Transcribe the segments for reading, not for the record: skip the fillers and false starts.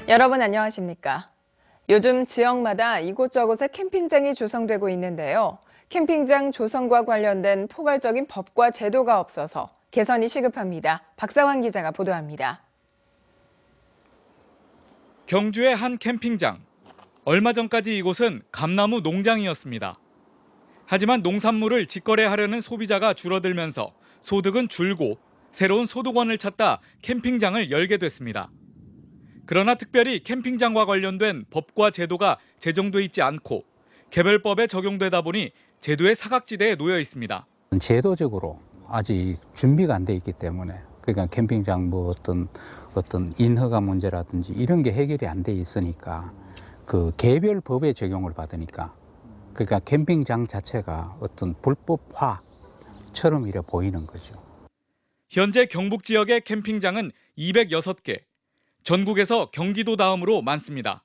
여러분 안녕하십니까? 요즘 지역마다 이곳저곳에 캠핑장이 조성되고 있는데요. 캠핑장 조성과 관련된 포괄적인 법과 제도가 없어서 개선이 시급합니다. 박상환 기자가 보도합니다. 경주의 한 캠핑장. 얼마 전까지 이곳은 감나무 농장이었습니다. 하지만 농산물을 직거래하려는 소비자가 줄어들면서 소득은 줄고 새로운 소득원을 찾다 캠핑장을 열게 됐습니다. 그러나 특별히 캠핑장과 관련된 법과 제도가 제정돼 있지 않고 개별법에 적용되다 보니 제도의 사각지대에 놓여 있습니다. 제도적으로 아직 준비가 안 돼 있기 때문에 그러니까 캠핑장 어떤 인허가 문제라든지 이런 게 해결이 안 돼 있으니까 그 개별 법에 적용을 받으니까 그러니까 캠핑장 자체가 어떤 불법화처럼 이래 보이는 거죠. 현재 경북 지역의 캠핑장은 206개, 전국에서 경기도 다음으로 많습니다.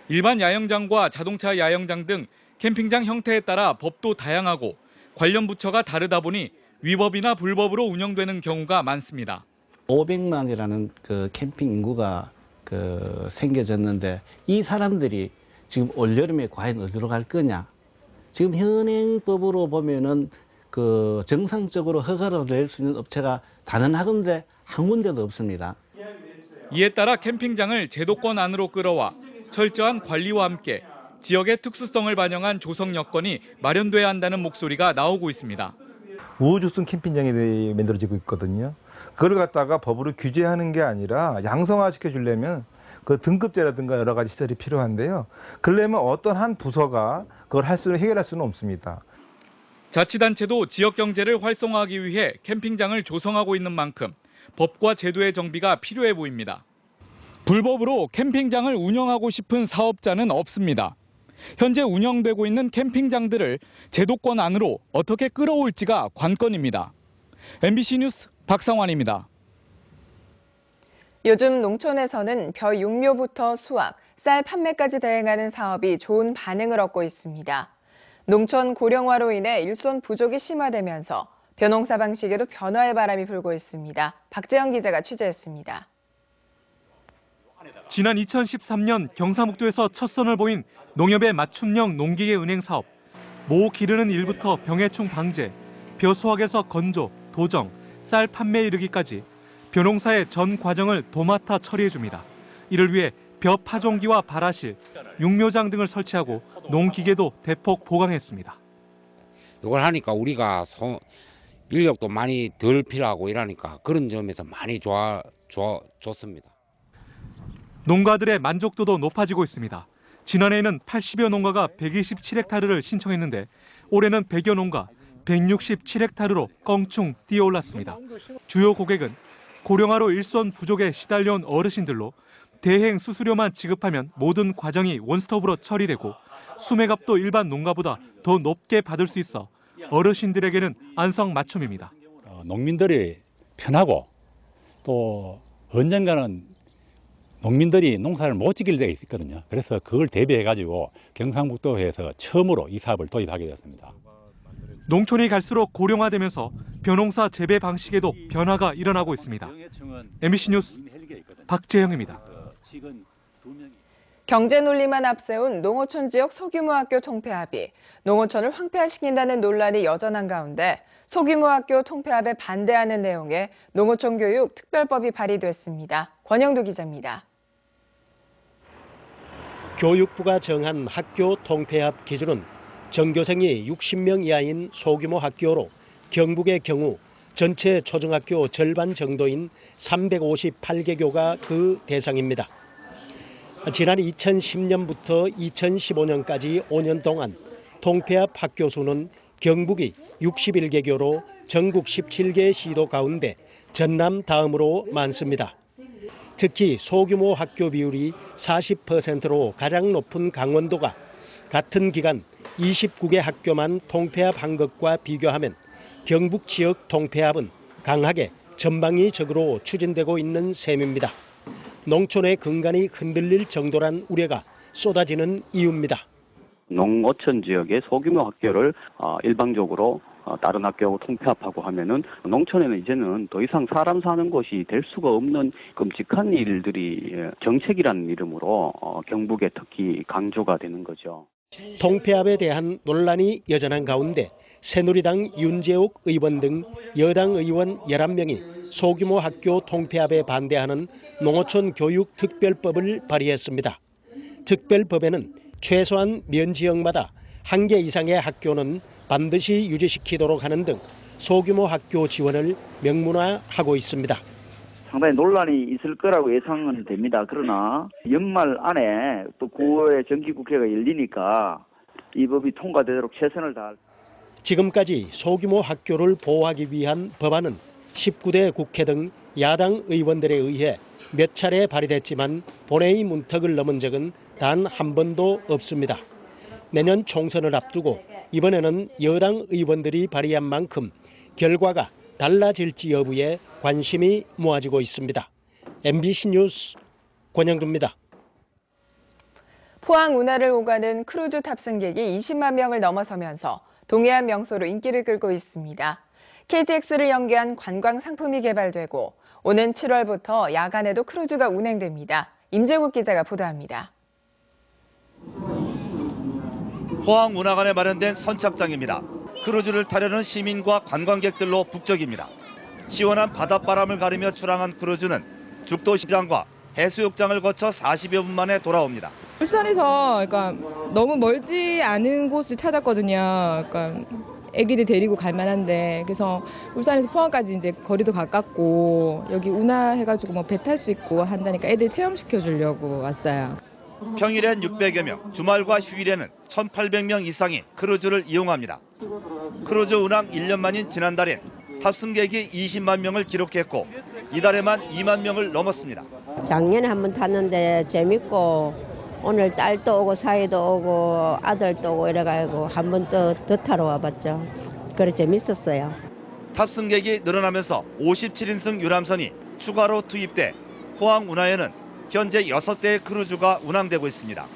일반 야영장과 자동차 야영장 등 캠핑장 형태에 따라 법도 다양하고 관련 부처가 다르다 보니 위법이나 불법으로 운영되는 경우가 많습니다. 500만이라는 그 캠핑 인구가 생겨졌는데 이 사람들이 지금 올여름에 과연 어디로 갈 거냐? 지금 현행법으로 보면은 정상적으로 허가를 낼 수 있는 업체가 단언하건대 한 군데도 없습니다. 이에 따라 캠핑장을 제도권 안으로 끌어와 철저한 관리와 함께 지역의 특수성을 반영한 조성 여건이 마련돼야 한다는 목소리가 나오고 있습니다. 우호주성 캠핑장이 만들어지고 있거든요. 그걸 갖다가 법으로 규제하는 게 아니라 양성화시켜 주려면 그 등급제라든가 여러 가지 시설이 필요한데요. 그러려면 어떤 한 부서가 그걸 해결할 수는 없습니다. 자치단체도 지역 경제를 활성화하기 위해 캠핑장을 조성하고 있는 만큼 법과 제도의 정비가 필요해 보입니다. 불법으로 캠핑장을 운영하고 싶은 사업자는 없습니다. 현재 운영되고 있는 캠핑장들을 제도권 안으로 어떻게 끌어올지가 관건입니다. MBC 뉴스 박상환입니다. 요즘 농촌에서는 벼 육묘부터 수확, 쌀 판매까지 대행하는 사업이 좋은 반응을 얻고 있습니다. 농촌 고령화로 인해 일손 부족이 심화되면서 벼농사 방식에도 변화의 바람이 불고 있습니다. 박재영 기자가 취재했습니다. 지난 2013년 경상북도에서 첫 선을 보인 농협의 맞춤형 농기계 은행 사업. 모 기르는 일부터 병해충 방제, 벼 수확에서 건조, 도정, 쌀 판매에 이르기까지 벼농사의 전 과정을 도맡아 처리해줍니다. 이를 위해 벼 파종기와 발화실, 육묘장 등을 설치하고 농기계도 대폭 보강했습니다. 이걸 하니까 우리가 인력도 많이 덜 필요하고 이러니까 그런 점에서 많이 좋습니다. 농가들의 만족도도 높아지고 있습니다. 지난해에는 80여 농가가 127헥타르를 신청했는데 올해는 100여 농가 167헥타르로 껑충 뛰어올랐습니다. 주요 고객은 고령화로 일손 부족에 시달려온 어르신들로 대행 수수료만 지급하면 모든 과정이 원스톱으로 처리되고 수매값도 일반 농가보다 더 높게 받을 수 있어 어르신들에게는 안성맞춤입니다. 농민들이 편하고 또 언젠가는 농민들이 농사를 못 지킬 때가 있거든요. 그래서 그걸 대비해가지고 경상북도에서 처음으로 이 사업을 도입하게 되었습니다. 농촌이 갈수록 고령화되면서 벼농사 재배 방식에도 변화가 일어나고 있습니다. MBC 뉴스 박재영입니다. 경제 논리만 앞세운 농어촌 지역 소규모 학교 통폐합이 농어촌을 황폐화시킨다는 논란이 여전한 가운데 소규모 학교 통폐합에 반대하는 내용의 농어촌 교육 특별법이 발의됐습니다. 권영도 기자입니다. 교육부가 정한 학교 통폐합 기준은 전교생이 60명 이하인 소규모 학교로 경북의 경우 전체 초중학교 절반 정도인 358개교가 그 대상입니다. 지난 2010년부터 2015년까지 5년 동안 통폐합 학교 수는 경북이 61개교로 전국 17개 시도 가운데 전남 다음으로 많습니다. 특히 소규모 학교 비율이 40%로 가장 높은 강원도가 같은 기간 29개 학교만 통폐합한 것과 비교하면 경북 지역 통폐합은 강하게 전방위적으로 추진되고 있는 셈입니다. 농촌의 근간이 흔들릴 정도란 우려가 쏟아지는 이유입니다. 농어촌 지역의 소규모 학교를 일방적으로 다른 학교하고 통폐합하고 하면은 농촌에는 이제는 더 이상 사람 사는 곳이 될 수가 없는 끔찍한 일들이 정책이라는 이름으로 경북에 특히 강조가 되는 거죠. 통폐합에 대한 논란이 여전한 가운데 새누리당 윤재욱 의원 등 여당 의원 11명이 소규모 학교 통폐합에 반대하는 농어촌 교육 특별법을 발의했습니다. 특별법에는 최소한 면 지역마다 1개 이상의 학교는 반드시 유지시키도록 하는 등 소규모 학교 지원을 명문화하고 있습니다. 상당히 논란이 있을 거라고 예상은 됩니다. 그러나 연말 안에 또 9월에 정기국회가 열리니까 이 법이 통과되도록 최선을 다할. 지금까지 소규모 학교를 보호하기 위한 법안은 19대 국회 등 야당 의원들에 의해 몇 차례 발의됐지만 본회의 문턱을 넘은 적은 단 한 번도 없습니다. 내년 총선을 앞두고 이번에는 여당 의원들이 발의한 만큼 결과가 달라질지 여부에 관심이 모아지고 있습니다. MBC 뉴스 권영주입니다. 포항 운하를 오가는 크루즈 탑승객이 20만 명을 넘어서면서 동해안 명소로 인기를 끌고 있습니다. KTX를 연계한 관광 상품이 개발되고 오는 7월부터 야간에도 크루즈가 운행됩니다. 임재국 기자가 보도합니다. 포항 운하관에 마련된 선착장입니다. 크루즈를 타려는 시민과 관광객들로 북적입니다. 시원한 바닷바람을 가르며 출항한 크루즈는 죽도시장과 해수욕장을 거쳐 40여 분 만에 돌아옵니다. 울산에서 너무 멀지 않은 곳을 찾았거든요. 애기들 데리고 갈 만한데 그래서 울산에서 포항까지 이제 거리도 가깝고 여기 운하 해가지고 배 탈 수 있고 한다니까 애들 체험시켜 주려고 왔어요. 평일엔 600여 명, 주말과 휴일에는 1,800명 이상이 크루즈를 이용합니다. 크루즈 운항 1년 만인 지난달엔 탑승객이 20만 명을 기록했고 이달에만 2만 명을 넘었습니다. 작년에 한번 탔는데 재밌고 오늘 딸도 오고 사이도 오고 아들도 오고 이래가지고 한 번 더 타러 와봤죠. 그래 재밌었어요. 탑승객이 늘어나면서 57인승 유람선이 추가로 투입돼 포항 운하에는 현재 6대의 크루즈가 운항되고 있습니다.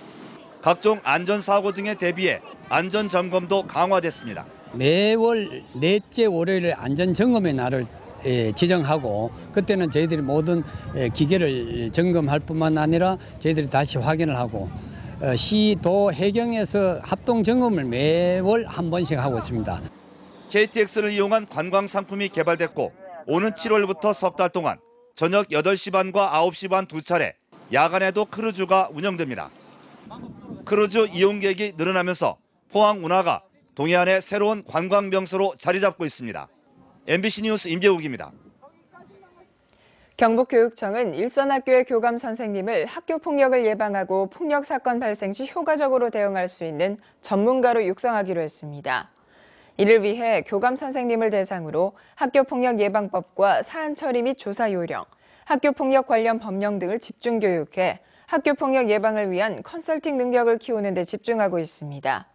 각종 안전사고 등에 대비해 안전점검도 강화됐습니다. 매월 넷째 월요일 안전점검의 날을 지정하고 그때는 저희들이 모든 기계를 점검할 뿐만 아니라 저희들이 다시 확인을 하고 시도 해경에서 합동 점검을 매월 한 번씩 하고 있습니다. KTX를 이용한 관광 상품이 개발됐고 오는 7월부터 석 달 동안 저녁 8시 반과 9시 반 2차례 야간에도 크루즈가 운영됩니다. 크루즈 이용객이 늘어나면서 포항 운하가 동해안의 새로운 관광 명소로 자리 잡고 있습니다. MBC 뉴스 임재욱입니다. 경북교육청은 일선학교의 교감 선생님을 학교 폭력을 예방하고 폭력 사건 발생 시 효과적으로 대응할 수 있는 전문가로 육성하기로 했습니다. 이를 위해 교감 선생님을 대상으로 학교폭력 예방법과 사안 처리 및 조사 요령, 학교폭력 관련 법령 등을 집중 교육해 학교폭력 예방을 위한 컨설팅 능력을 키우는 데 집중하고 있습니다.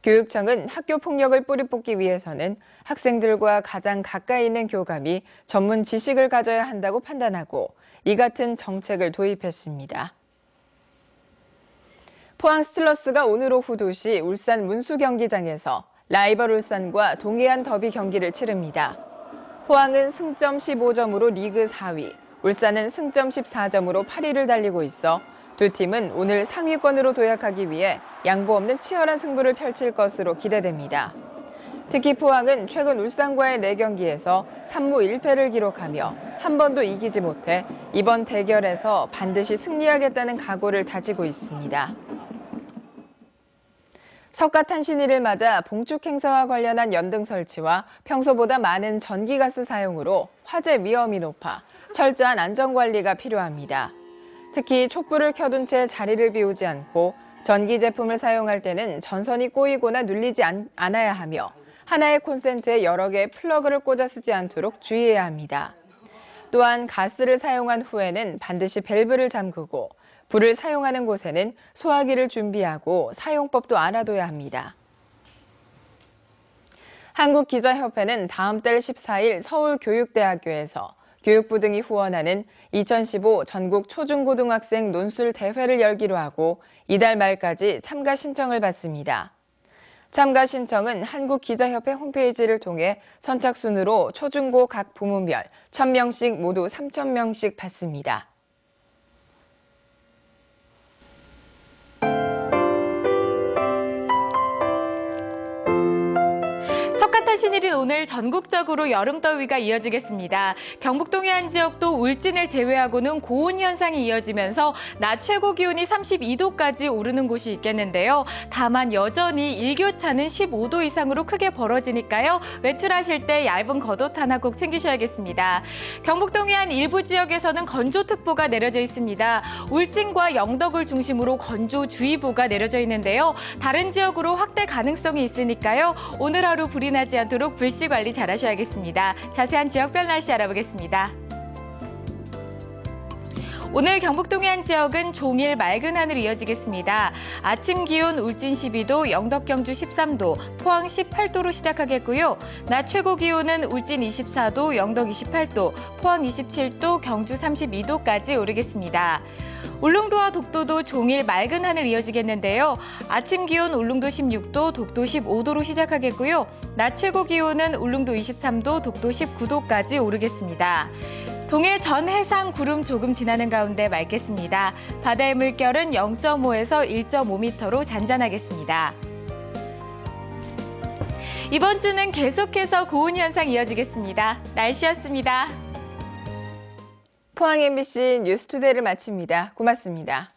교육청은 학교폭력을 뿌리 뽑기 위해서는 학생들과 가장 가까이 있는 교감이 전문 지식을 가져야 한다고 판단하고 이 같은 정책을 도입했습니다. 포항 스틸러스가 오늘 오후 2시 울산 문수 경기장에서 라이벌 울산과 동해안 더비 경기를 치릅니다. 포항은 승점 15점으로 리그 4위, 울산은 승점 14점으로 8위를 달리고 있어 두 팀은 오늘 상위권으로 도약하기 위해 양보 없는 치열한 승부를 펼칠 것으로 기대됩니다. 특히 포항은 최근 울산과의 4경기에서 3무 1패를 기록하며 한 번도 이기지 못해 이번 대결에서 반드시 승리하겠다는 각오를 다지고 있습니다. 석가탄신일을 맞아 봉축 행사와 관련한 연등 설치와 평소보다 많은 전기가스 사용으로 화재 위험이 높아 철저한 안전관리가 필요합니다. 특히 촛불을 켜둔 채 자리를 비우지 않고 전기 제품을 사용할 때는 전선이 꼬이거나 눌리지 않아야 하며 하나의 콘센트에 여러 개의 플러그를 꽂아 쓰지 않도록 주의해야 합니다. 또한 가스를 사용한 후에는 반드시 밸브를 잠그고 불을 사용하는 곳에는 소화기를 준비하고 사용법도 알아둬야 합니다. 한국기자협회는 다음 달 14일 서울교육대학교에서 교육부 등이 후원하는 2015 전국 초중고등학생 논술 대회를 열기로 하고 이달 말까지 참가 신청을 받습니다. 참가 신청은 한국기자협회 홈페이지를 통해 선착순으로 초중고 각 부문별 1,000명씩 모두 3,000명씩 받습니다. 석가탄신일인 오늘 전국적으로 여름더위가 이어지겠습니다. 경북동의 한 지역도 울진을 제외하고는 고온 현상이 이어지면서 낮 최고 기온이 32도까지 오르는 곳이 있겠는데요. 다만 여전히 일교차는 15도 이상으로 크게 벌어지니까요. 외출하실 때 얇은 겉옷 하나 꼭 챙기셔야겠습니다. 경북동의 한 일부 지역에서는 건조특보가 내려져 있습니다. 울진과 영덕을 중심으로 건조주의보가 내려져 있는데요. 다른 지역으로 확대 가능성이 있으니까요. 오늘 하루 불이 나지 않도록 불씨 관리 잘 하셔야겠습니다. 자세한 지역별 날씨 알아보겠습니다. 오늘 경북동의 한 지역은 종일 맑은 하늘이 이어지겠습니다. 아침 기온 울진 12도, 영덕 경주 13도, 포항 18도로 시작하겠고요. 낮 최고 기온은 울진 24도, 영덕 28도, 포항 27도, 경주 32도까지 오르겠습니다. 울릉도와 독도도 종일 맑은 하늘 이어지겠는데요. 아침 기온 울릉도 16도, 독도 15도로 시작하겠고요. 낮 최고 기온은 울릉도 23도, 독도 19도까지 오르겠습니다. 동해 전 해상 구름 조금 지나는 가운데 맑겠습니다. 바다의 물결은 0.5에서 1.5m로 잔잔하겠습니다. 이번 주는 계속해서 고온 현상 이어지겠습니다. 날씨였습니다. 포항 MBC 뉴스투데이를 마칩니다. 고맙습니다.